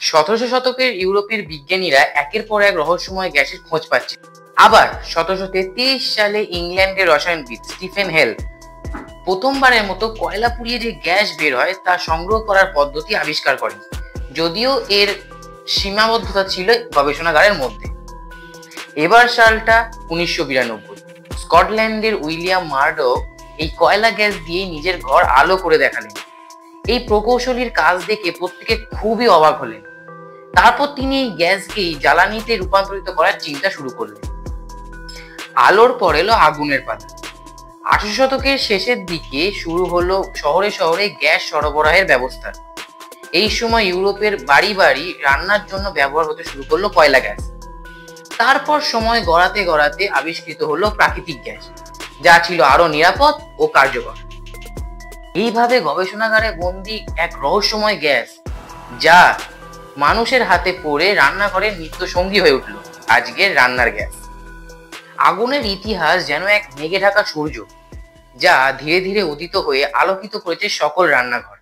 ১৭০০ শতকের ইউরোপের বিজ্ঞানীরা একের পর এক রহস্যময় গ্যাসের খোঁজ পাচ্ছে। আবার ১৭৩৩ সালে ইংল্যান্ডের রসায়নবিদ স্টিফেন হেল প্রথমবারের মতো কয়লা পুড়িয়ে যে গ্যাস বের হয় তা সংগ্রহ করার পদ্ধতি আবিষ্কার করেন, যদিও এর সীমাবদ্ধতা ছিল গবেষণাগারের মধ্যে। এবার সালটা ১৯৯২। স্কটল্যান্ডের উইলিয়াম মারডক এই কয়লা গ্যাস দিয়ে নিজের ঘর আলো করে দেখালেন। এই প্রকৌশলীর কাজ দেখে প্রত্যেকে খুবই অবাক হলেন। তারপর তিনি এই গ্যাসকেই জ্বালানিতে রূপান্তরিত করার চিন্তা শুরু করলেন। আলোর পর এলো আগুনের পালা। ১৮০০ শতকের শেষের দিকে শুরু হলো শহরে শহরে গ্যাস সরবরাহের ব্যবস্থা। এই সময় ইউরোপের বাড়ি বাড়ি রান্নার জন্য ব্যবহার হতে শুরু করলো কয়লা গ্যাস। তারপর সময় গড়াতে গড়াতে আবিষ্কৃত হলো প্রাকৃতিক গ্যাস, যা ছিল আরো নিরাপদ ও কার্যকর। এইভাবে গবেষণাগারে বন্দি এক রহস্যময় গ্যাস, যা মানুষের হাতে পড়ে রান্নাঘরের নিত্য সঙ্গী হয়ে উঠল আজকের রান্নার গ্যাস। আগুনের ইতিহাস যেন এক মেঘে ঢাকা সূর্য, যা ধীরে ধীরে উদিত হয়ে আলোকিত করেছে সকল রান্নাঘর।